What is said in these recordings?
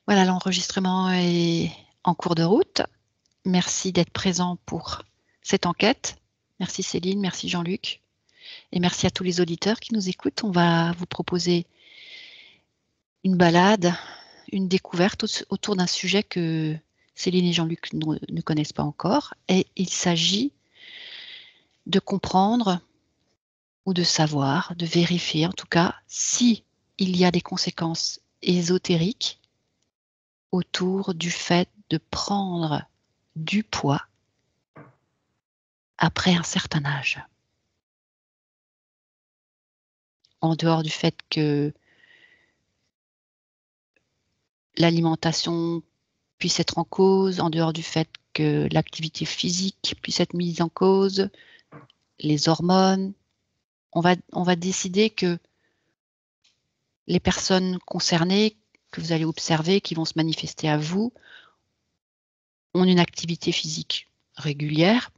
Voilà, l'enregistrement est en cours de route. Merci d'être présent pour cette enquête. Merci Céline, merci Jean-Luc. Et merci à tous les auditeurs qui nous écoutent. On va vous proposer une balade, une découverte autour d'un sujet que Céline et Jean-Luc ne connaissent pas encore. Et il s'agit de comprendre ou de savoir, de vérifier en tout cas, si il y a des conséquences ésotériques autour du fait de prendre du poids après un certain âge. En dehors du fait que l'alimentation puisse être en cause, en dehors du fait que l'activité physique puisse être mise en cause, les hormones, on va décider que les personnes concernées que vous allez observer, qui vont se manifester à vous, ont une activité physique régulière,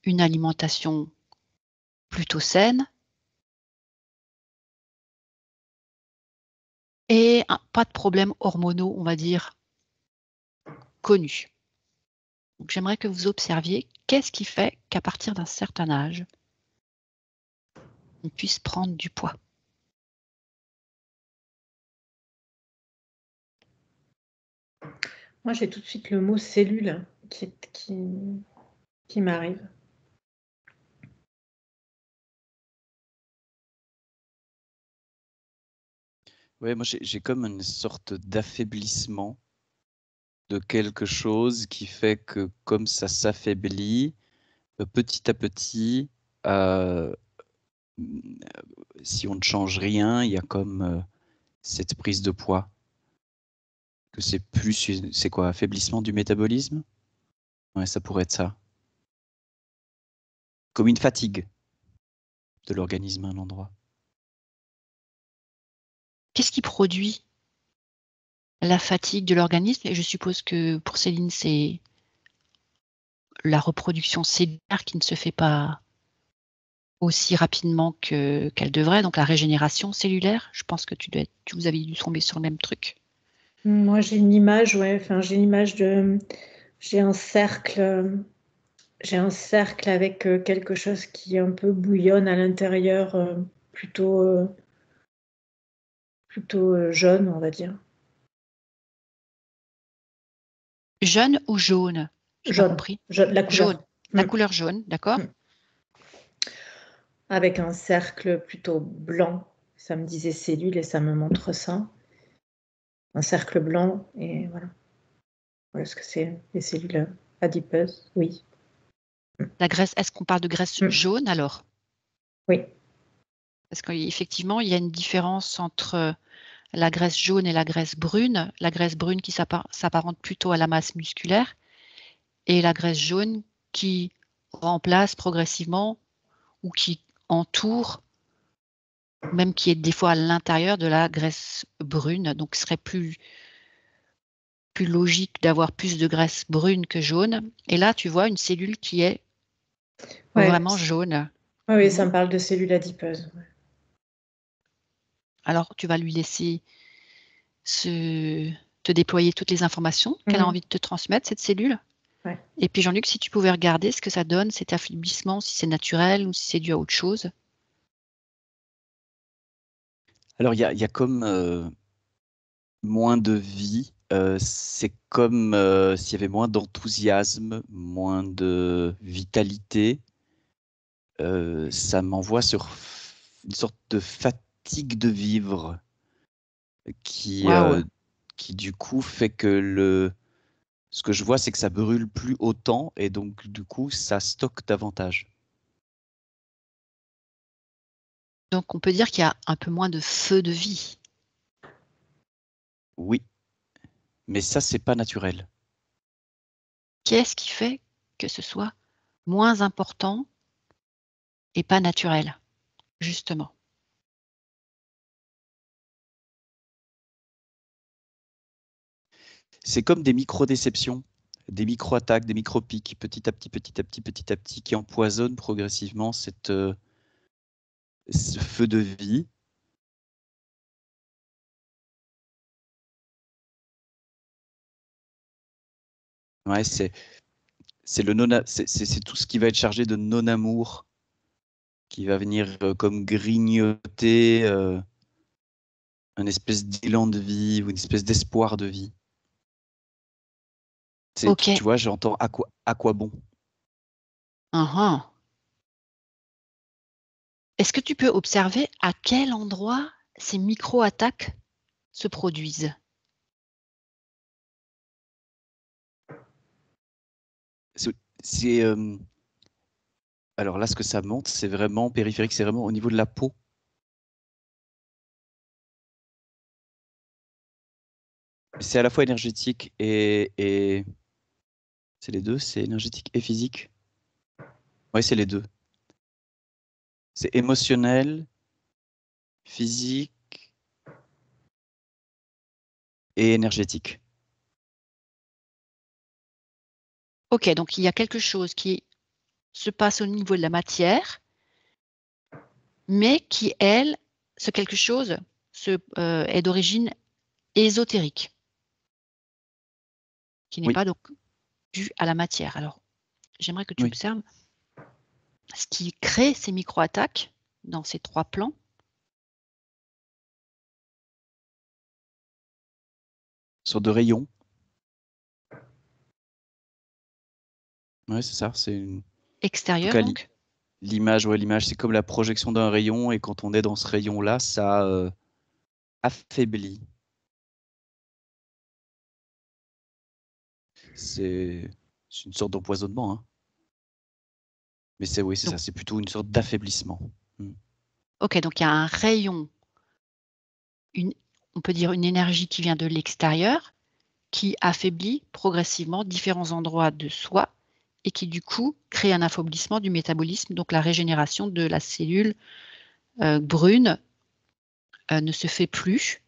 une alimentation plutôt saine et pas de problèmes hormonaux, on va dire, connus. Donc, j'aimerais que vous observiez qu'est-ce qui fait qu'à partir d'un certain âge, on puisse prendre du poids. Moi, j'ai tout de suite le mot cellule qui m'arrive. Ouais, moi j'ai comme une sorte d'affaiblissement de quelque chose qui fait que comme ça s'affaiblit, petit à petit, si on ne change rien, il y a comme cette prise de poids. Que c'est quoi, affaiblissement du métabolisme? Ouais, ça pourrait être ça. Comme une fatigue de l'organisme à un endroit. Qu'est-ce qui produit la fatigue de l'organisme? Et je suppose que pour Céline, c'est la reproduction cellulaire qui ne se fait pas aussi rapidement qu'elle devrait, donc la régénération cellulaire. Je pense que vous avez dû tomber sur le même truc. Moi, j'ai une image, ouais, enfin, j'ai une image j'ai un cercle avec quelque chose qui un peu bouillonne à l'intérieur, plutôt jaune, on va dire. Jaune ou jaune? J'ai pas compris. La couleur. Jaune. La couleur jaune, d'accord. Avec un cercle plutôt blanc. Ça me disait cellule et ça me montre ça. Un cercle blanc et voilà. Voilà ce que c'est, les cellules adipeuses, oui. La graisse, est-ce qu'on parle de graisse jaune alors? Oui. Parce qu'effectivement, il y a une différence entre la graisse jaune et la graisse brune qui s'apparente plutôt à la masse musculaire, et la graisse jaune qui remplace progressivement ou qui entoure, même qui est des fois à l'intérieur de la graisse brune. Donc, ce serait plus logique d'avoir plus de graisse brune que jaune. Et là, tu vois une cellule qui est vraiment jaune. Oui, ça me parle de cellules adipeuses. Ouais. Alors, tu vas lui laisser te déployer toutes les informations qu'elle a envie de te transmettre, cette cellule. Ouais. Et puis Jean-Luc, si tu pouvais regarder ce que ça donne, cet affaiblissement, si c'est naturel ou si c'est dû à autre chose. Alors, il y a comme moins de vie. C'est comme s'il y avait moins d'enthousiasme, moins de vitalité. Ça m'envoie sur une sorte de fatigue de vivre qui du coup fait que ce que je vois, c'est que ça brûle plus autant et donc du coup, ça stocke davantage. Donc on peut dire qu'il y a un peu moins de feu de vie. Oui, mais ça, c'est pas naturel. Qu'est-ce qui fait que ce soit moins important et pas naturel, justement? C'est comme des micro-déceptions, des micro-attaques, des micro-pics, petit à petit, qui empoisonnent progressivement ce feu de vie. Ouais, c'est le non, c'est tout ce qui va être chargé de non-amour qui va venir comme grignoter un espèce d'élan de vie ou une espèce d'espoir de vie. Ok. Tu vois, j'entends à quoi bon. Uhum. Est-ce que tu peux observer à quel endroit ces micro-attaques se produisent? C'est alors là, ce que ça montre, c'est vraiment périphérique, c'est vraiment au niveau de la peau. C'est à la fois énergétique et c'est les deux, c'est énergétique et physique. Oui, c'est les deux. C'est émotionnel, physique et énergétique. Ok, donc il y a quelque chose qui se passe au niveau de la matière, mais qui, elle, ce quelque chose est d'origine ésotérique, qui n'est Oui, pas donc dû à la matière. Alors, j'aimerais que tu oui. observes ce qui crée ces micro-attaques dans ces trois plans. Sur de rayons. Oui, c'est ça. C'est en tout Extérieurs, cas donc. l'image. Ouais, l'image, c'est comme la projection d'un rayon et quand on est dans ce rayon-là, ça affaiblit. C'est une sorte d'empoisonnement, hein. Mais oui, c'est Donc, ça. C'est plutôt une sorte d'affaiblissement. ok, donc il y a un rayon, on peut dire une énergie qui vient de l'extérieur, qui affaiblit progressivement différents endroits de soi et qui du coup crée un affaiblissement du métabolisme, donc la régénération de la cellule brune ne se fait plus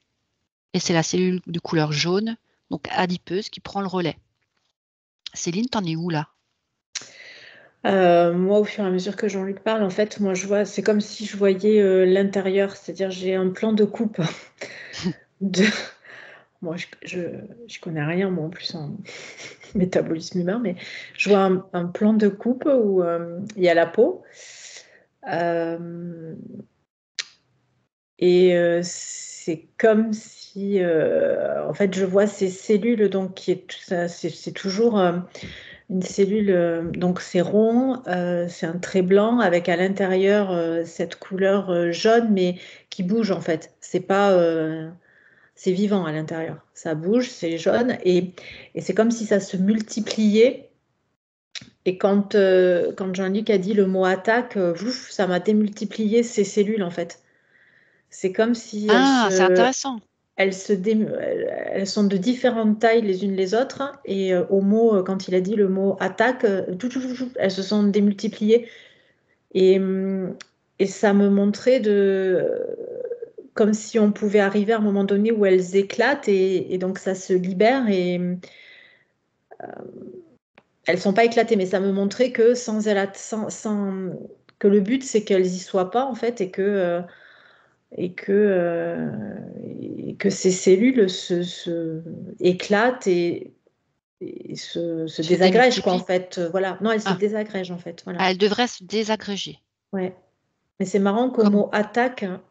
et c'est la cellule de couleur jaune, donc adipeuse, qui prend le relais. Céline, t'en es où là? Moi, au fur et à mesure que Jean-Luc parle, en fait, moi, je vois, c'est comme si je voyais l'intérieur, c'est-à-dire j'ai un plan de coupe de. Moi, je connais rien, moi, en plus, en métabolisme humain, mais je vois un plan de coupe où il y a la peau. Et c'est comme si, en fait, je vois ces cellules, donc c'est toujours une cellule, donc c'est rond, c'est un trait blanc avec à l'intérieur cette couleur jaune, mais qui bouge en fait. C'est pas, c'est vivant à l'intérieur. Ça bouge, c'est jaune et c'est comme si ça se multipliait. Et quand Jean-Luc a dit le mot attaque, ouf, ça m'a démultiplié ces cellules en fait. C'est comme si Ah, c'est intéressant. elles sont de différentes tailles les unes les autres. Et au mot, quand il a dit le mot attaque, elles se sont démultipliées. Et, et ça me montrait comme si on pouvait arriver à un moment donné où elles éclatent et donc ça se libère. Et elles sont pas éclatées, mais ça me montrait que que le but c'est qu'elles y soient pas en fait et que ces cellules se éclatent et se Se désagrègent, quoi, en démultiplie. fait. Voilà. Non, elles se Ah, désagrègent, en fait. Voilà. elle devrait se désagréger. Ouais. Mais c'est marrant qu'au Comme, mot attaque, hein,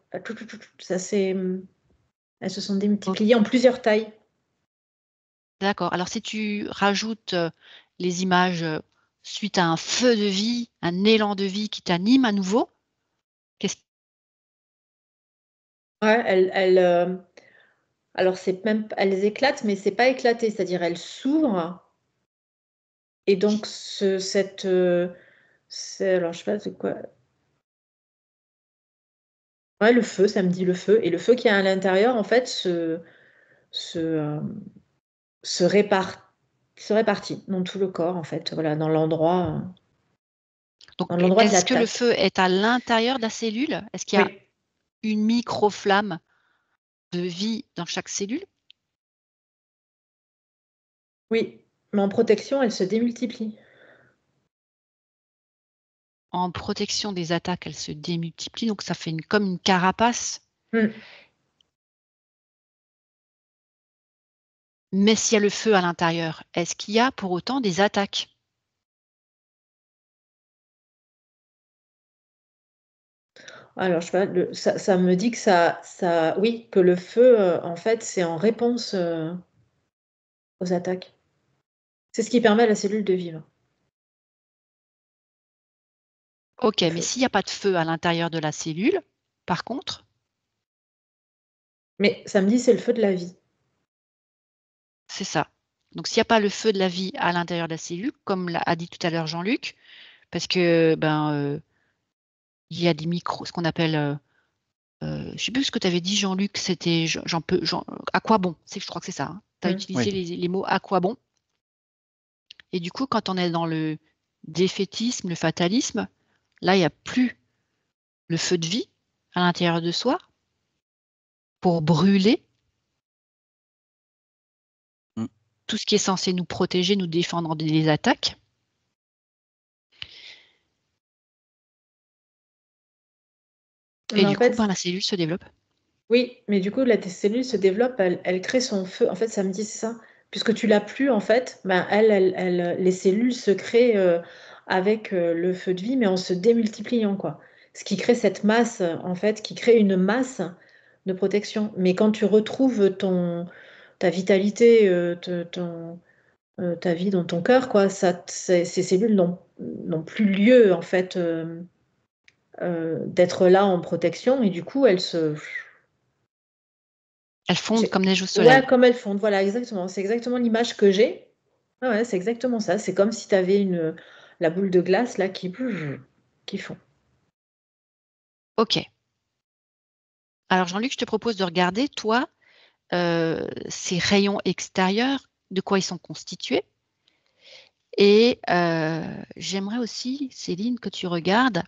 ça elles se sont oh, démultipliées en plusieurs tailles. d'accord. Alors, si tu rajoutes les images suite à un feu de vie, un élan de vie qui t'anime à nouveau, qu'est-ce Ouais, alors c'est même, elles éclatent, mais c'est pas éclaté, c'est-à-dire elles s'ouvrent et donc alors je sais pas c'est quoi. Ouais, le feu, ça me dit le feu et le feu qui est à l'intérieur en fait se, euh, se répar- se répartit dans tout le corps, en fait, voilà, donc, dans l'endroit de est-ce que le l'attaque. feu est à l'intérieur de la cellule? Est-ce qu'il y a Oui, une micro-flamme de vie dans chaque cellule? oui, mais en protection, elle se démultiplie. En protection des attaques, elle se démultiplie, donc ça fait comme une carapace. Hmm. Mais s'il y a le feu à l'intérieur, est-ce qu'il y a pour autant des attaques? Alors, je sais pas, ça me dit que oui, que le feu, en fait, c'est en réponse aux attaques. C'est ce qui permet à la cellule de vivre. Ok, Le mais feu. s'il n'y a pas de feu à l'intérieur de la cellule, par contre, Mais ça me dit c'est le feu de la vie. c'est ça. Donc s'il n'y a pas le feu de la vie à l'intérieur de la cellule, comme a dit tout à l'heure Jean-Luc, parce que il y a des micros, ce qu'on appelle, je ne sais plus ce que tu avais dit Jean-Luc, c'était à quoi bon? Je crois que c'est ça. Tu as utilisé les mots à quoi bon? Et du coup, quand on est dans le défaitisme, le fatalisme, là, il n'y a plus le feu de vie à l'intérieur de soi pour brûler tout ce qui est censé nous protéger, nous défendre des attaques. Et Mais du coup, la cellule se développe. Oui, mais du coup, la cellule se développe, elle crée son feu. En fait, ça me dit c'est ça. Puisque tu l'as plus, en fait, les cellules se créent avec le feu de vie, mais en se démultipliant, quoi. Ce qui crée cette masse, en fait, qui crée une masse de protection. Mais quand tu retrouves ta vitalité, ta vie dans ton cœur, quoi, ces cellules n'ont plus lieu, en fait, d'être là en protection, et du coup, elles fondent comme neige au soleil. Ouais, comme elles fondent, voilà, exactement. C'est exactement l'image que j'ai. Ah ouais, c'est exactement ça. C'est comme si tu avais la boule de glace là qui fond. Ok. Alors Jean-Luc, je te propose de regarder, toi, ces rayons extérieurs, de quoi ils sont constitués. Et j'aimerais aussi, Céline, que tu regardes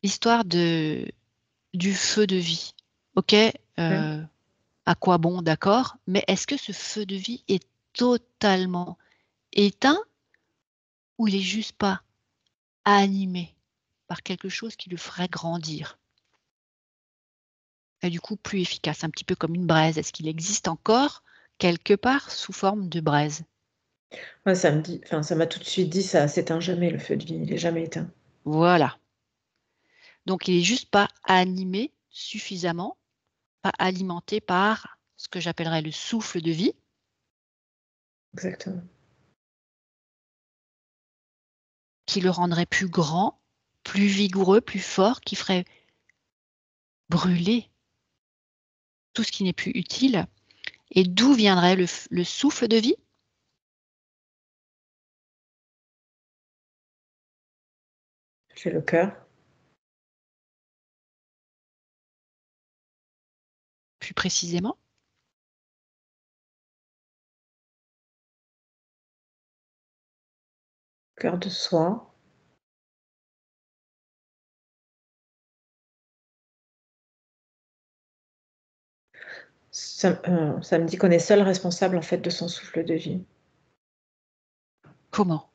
l'histoire du feu de vie. Ok, à quoi bon, d'accord, mais est-ce que ce feu de vie est totalement éteint ou il est juste pas animé par quelque chose qui le ferait grandir? Et du coup, plus efficace, un petit peu comme une braise. Est-ce qu'il existe encore quelque part sous forme de braise? Ouais, ça m'a tout de suite dit ça s'éteint jamais le feu de vie, il est jamais éteint. Voilà. Donc, il est juste pas animé suffisamment, pas alimenté par ce que j'appellerais le souffle de vie. Exactement. Qui le rendrait plus grand, plus vigoureux, plus fort, qui ferait brûler tout ce qui n'est plus utile. Et d'où viendrait le souffle de vie? J'ai le cœur. Plus précisément? Cœur de soi. Ça me dit qu'on est seul responsable en fait de son souffle de vie. Comment?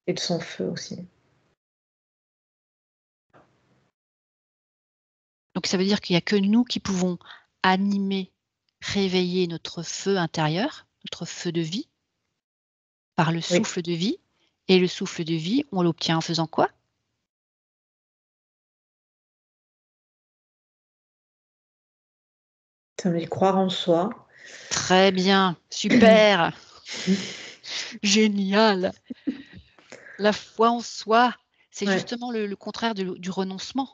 Et de son feu aussi. Donc ça veut dire qu'il n'y a que nous qui pouvons animer, réveiller notre feu intérieur, notre feu de vie, par le souffle de vie. Et le souffle de vie, on l'obtient en faisant quoi? Ça me dit croire en soi. Très bien, super, génial. La foi en soi, c'est justement le contraire du renoncement.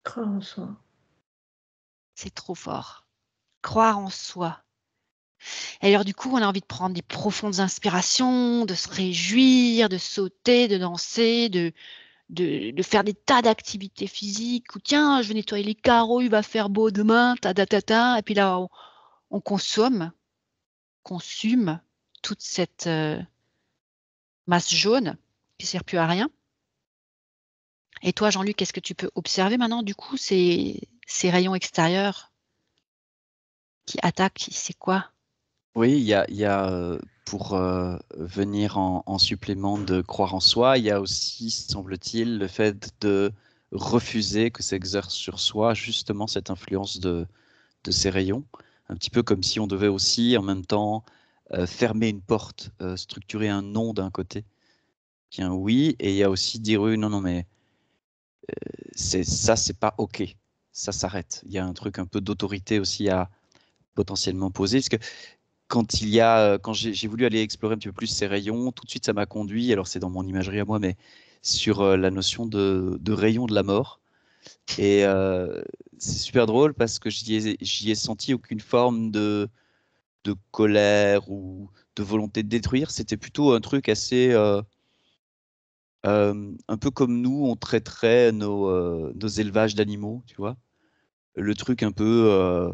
Croire en soi. C'est trop fort. Croire en soi. Et alors du coup, on a envie de prendre des profondes inspirations, de se réjouir, de sauter, de danser, de faire des tas d'activités physiques. Ou tiens, je vais nettoyer les carreaux, il va faire beau demain, ta. Et puis là, on consume toute cette masse jaune qui ne sert plus à rien. Et toi, Jean-Luc, est-ce que tu peux observer maintenant, du coup, ces rayons extérieurs qui attaquent? C'est quoi? Oui, il y a pour venir en supplément de croire en soi, il y a aussi, semble-t-il, le fait de refuser que s'exerce sur soi justement cette influence de ces rayons. Un petit peu comme si on devait aussi, en même temps, fermer une porte, structurer un non d'un côté, qui est un oui, et il y a aussi dire oui, non, non, mais c'est pas OK. Ça s'arrête. Il y a un truc un peu d'autorité aussi à potentiellement poser, parce que quand j'ai voulu aller explorer un petit peu plus ces rayons, tout de suite ça m'a conduit, alors c'est dans mon imagerie à moi, mais sur la notion de rayon de la mort. Et c'est super drôle parce que j'y ai senti aucune forme de colère ou de volonté de détruire. C'était plutôt un truc assez, un peu comme nous, on traiterait nos élevages d'animaux, tu vois. Le truc un peu,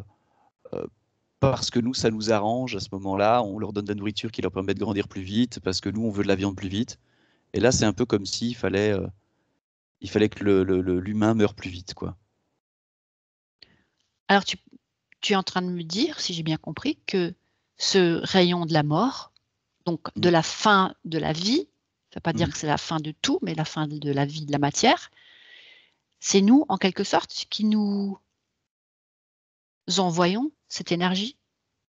parce que nous, ça nous arrange à ce moment-là, on leur donne de la nourriture qui leur permet de grandir plus vite, parce que nous, on veut de la viande plus vite. Et là, c'est un peu comme s'il fallait, il fallait que l'humain meure plus vite, quoi. Alors, tu es en train de me dire, si j'ai bien compris, que ce rayon de la mort, donc de la fin de la vie, ça ne veut pas dire que c'est la fin de tout, mais la fin de la vie de la matière, c'est nous, en quelque sorte, qui nous envoyons cette énergie?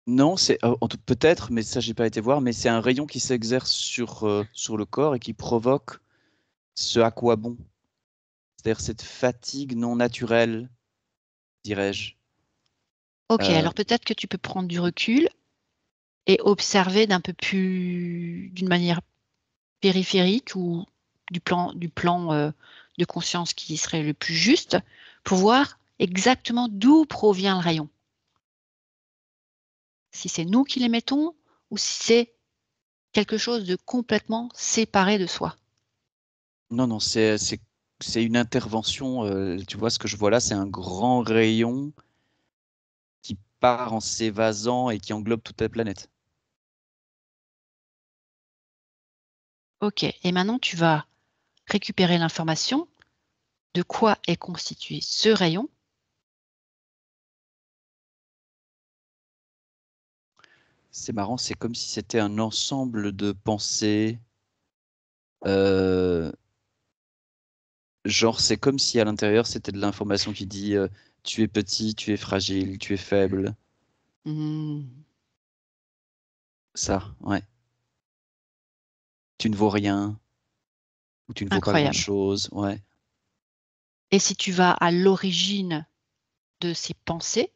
Non, c'est peut-être, mais ça, j'ai pas été voir, mais c'est un rayon qui s'exerce sur le corps et qui provoque ce à quoi bon. C'est-à-dire cette fatigue non naturelle, dirais-je. Ok, alors peut-être que tu peux prendre du recul et observer d'une manière périphérique ou du plan de conscience qui serait le plus juste pour voir exactement d'où provient le rayon. Si c'est nous qui l'émettons ou si c'est quelque chose de complètement séparé de soi. Non, non, c'est une intervention. Tu vois, ce que je vois là, c'est un grand rayon qui part en s'évasant et qui englobe toute la planète. Ok, et maintenant tu vas récupérer l'information de quoi est constitué ce rayon. C'est marrant, c'est comme si c'était un ensemble de pensées. Genre, c'est comme si à l'intérieur, c'était de l'information qui dit tu es petit, tu es fragile, tu es faible. Ça, ouais. Tu ne vaux rien ou tu ne vaux pas Incroyable. grand-chose. Ouais. Et si tu vas à l'origine de ces pensées,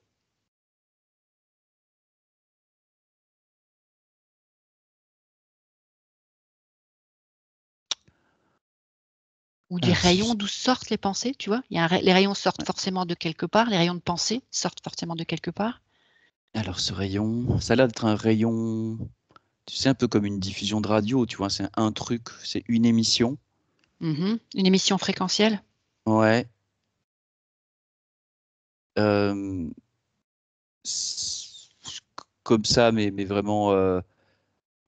ou des Alors, rayons d'où sortent les pensées, tu vois, les rayons sortent forcément de quelque part, les rayons de pensée sortent forcément de quelque part. alors, ce rayon, ça a l'air d'être un rayon, tu sais, un peu comme une diffusion de radio, tu vois, c'est un truc, c'est une émission. Une émission fréquentielle. Ouais. Euh, comme ça, mais vraiment,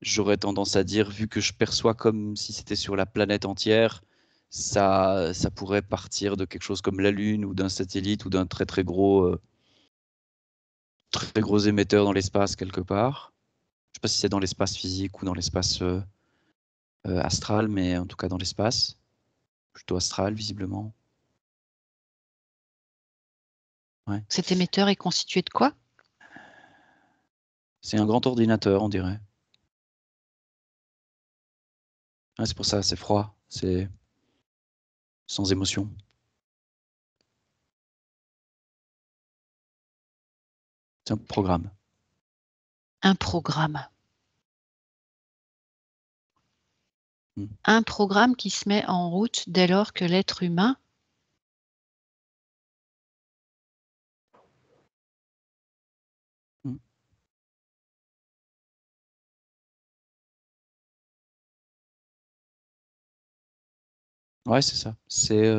j'aurais tendance à dire, vu que je perçois comme si c'était sur la planète entière, ça pourrait partir de quelque chose comme la Lune ou d'un satellite ou d'un très gros émetteur dans l'espace quelque part. Je sais pas si c'est dans l'espace physique ou dans l'espace astral, mais en tout cas dans l'espace. Plutôt astral, visiblement. Ouais. Cet émetteur est constitué de quoi? C'est un grand ordinateur, on dirait. Ouais, c'est pour ça, c'est froid, c'est sans émotion. C'est un programme. Un programme. Mm. Un programme qui se met en route dès lors que l'être humain Mm. Ouais, c'est ça. C'est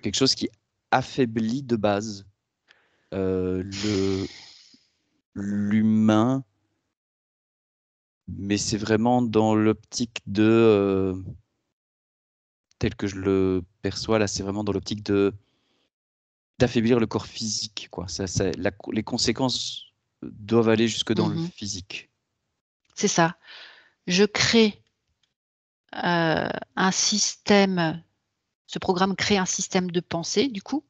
quelque chose qui affaiblit de base l'humain, mais c'est vraiment dans l'optique tel que je le perçois là, c'est vraiment dans l'optique d'affaiblir le corps physique, quoi. Les conséquences doivent aller jusque dans le physique. C'est ça. Je crée un système, ce programme crée un système de pensée, du coup,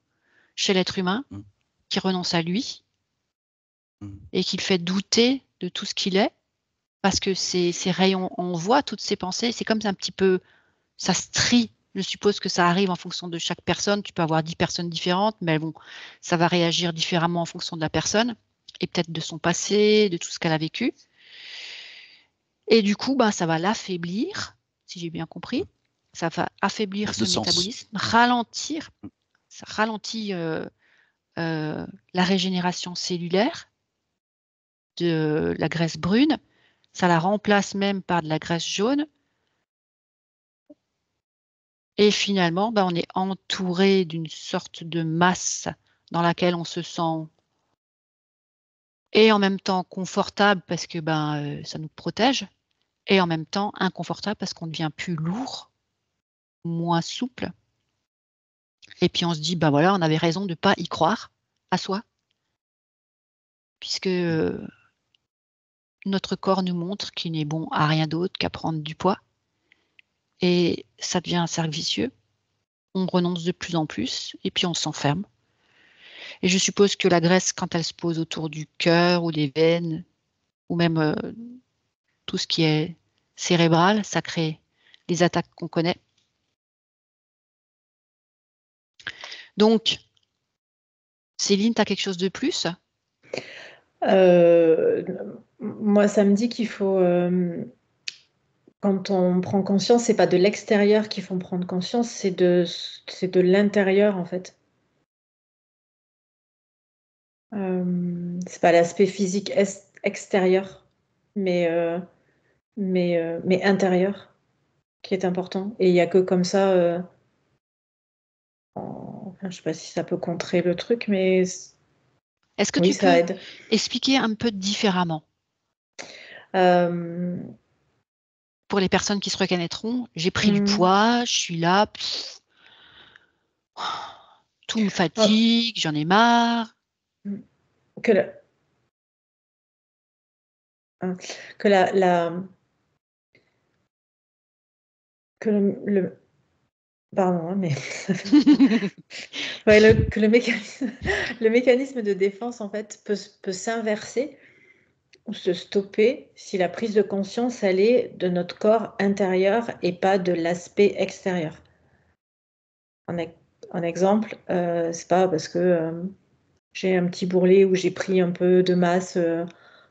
chez l'être humain, Mm. qui renonce à lui Mm. et qui le fait douter de tout ce qu'il est, parce que ces rayons, on voit toutes ces pensées, c'est comme un petit peu, ça se trie. Je suppose que ça arrive en fonction de chaque personne. Tu peux avoir 10 personnes différentes, mais bon, ça va réagir différemment en fonction de la personne et peut-être de son passé, de tout ce qu'elle a vécu. Et du coup, ça va l'affaiblir, si j'ai bien compris. Ça va affaiblir Perte de ce sens. métabolisme, ralentir, ça ralentit la régénération cellulaire de la graisse brune. Ça la remplace même par de la graisse jaune. Et finalement, on est entouré d'une sorte de masse dans laquelle on se sent et en même temps confortable parce que ça nous protège, et en même temps inconfortable parce qu'on devient plus lourd, moins souple. Et puis on se dit, voilà, on avait raison de ne pas y croire à soi, puisque notre corps nous montre qu'il n'est bon à rien d'autre qu'à prendre du poids. Et ça devient un cercle vicieux. On renonce de plus en plus et puis on s'enferme. Et je suppose que la graisse, quand elle se pose autour du cœur ou des veines, ou même tout ce qui est cérébral, ça crée les attaques qu'on connaît. Donc, Céline, tu as quelque chose de plus? Moi, ça me dit qu'il faut, quand on prend conscience, c'est pas de l'extérieur qu'il faut prendre conscience, c'est de l'intérieur en fait. C'est pas l'aspect physique extérieur, mais intérieur qui est important. Et il n'y a que comme ça, enfin, je sais pas si ça peut contrer le truc, mais Est-ce que oui, tu ça peux aide. expliquer un peu différemment Euh, pour les personnes qui se reconnaîtront? J'ai pris du poids, je suis là, tout me fatigue, j'en ai marre. que la, que la que le pardon, mais ouais, que le mécanisme de défense en fait peut s'inverser ou se stopper si la prise de conscience elle est de notre corps intérieur et pas de l'aspect extérieur. En exemple, c'est pas parce que j'ai un petit bourrelet ou j'ai pris un peu de masse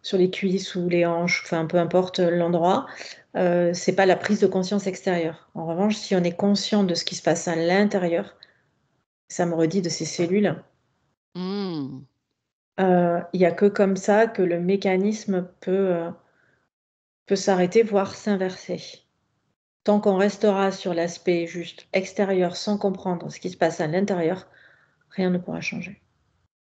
sur les cuisses ou les hanches, enfin peu importe l'endroit, c'est pas la prise de conscience extérieure. En revanche, si on est conscient de ce qui se passe à l'intérieur, ça me redit de ces cellules. Mmh. Il n'y a que comme ça que le mécanisme peut s'arrêter, voire s'inverser. Tant qu'on restera sur l'aspect juste extérieur sans comprendre ce qui se passe à l'intérieur, rien ne pourra changer.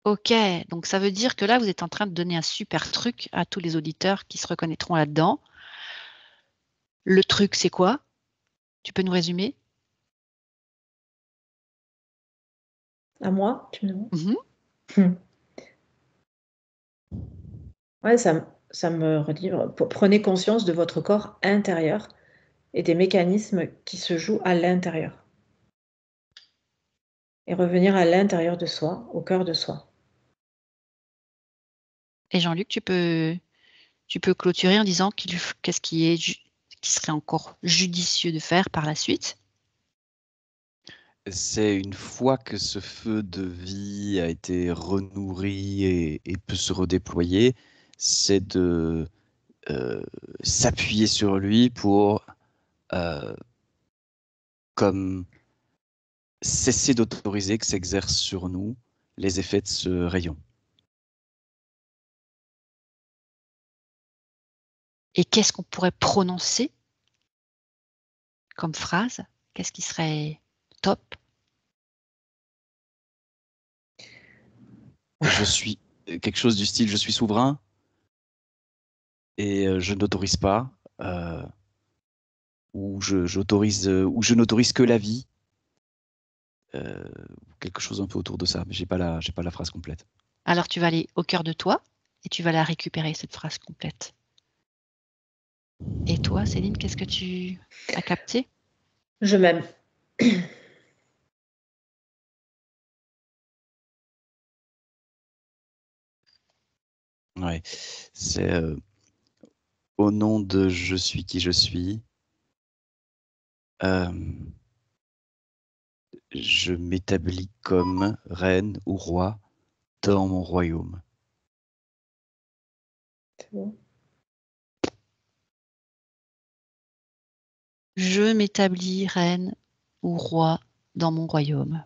Ok, donc ça veut dire que là, vous êtes en train de donner un super truc à tous les auditeurs qui se reconnaîtront là-dedans. Le truc, c'est quoi? Tu peux nous résumer? À moi, tu me demandes? Mhm. Ouais, ça me redit, prenez conscience de votre corps intérieur et des mécanismes qui se jouent à l'intérieur. Et revenir à l'intérieur de soi, au cœur de soi. Et Jean-Luc, tu peux clôturer en disant qu'est-ce qui serait encore judicieux de faire par la suite? C'est une fois que ce feu de vie a été renourri et peut se redéployer, c'est de s'appuyer sur lui pour comme cesser d'autoriser que s'exercent sur nous les effets de ce rayon. Et qu'est-ce qu'on pourrait prononcer comme phrase? Qu'est-ce qui serait top? Je suis quelque chose du style je suis souverain et je n'autorise pas, ou je n'autorise que la vie, quelque chose un peu autour de ça, mais j'ai pas la phrase complète. Alors tu vas aller au cœur de toi et tu vas la récupérer, cette phrase complète. Et toi, Céline, qu'est-ce que tu as capté? Je m'aime. Ouais, c'est au nom de je suis qui je suis, je m'établis comme reine ou roi dans mon royaume. C'est bon. Je m'établis reine ou roi dans mon royaume.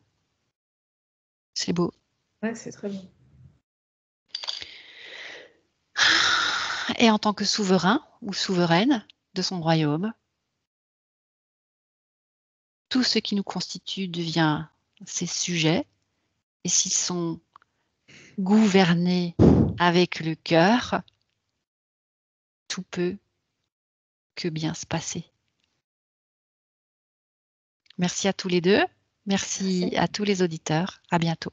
C'est beau. Ouais, c'est très bon. Et en tant que souverain ou souveraine de son royaume, tout ce qui nous constitue devient ses sujets. Et s'ils sont gouvernés avec le cœur, tout peut que bien se passer. Merci à tous les deux. Merci à tous les auditeurs. À bientôt.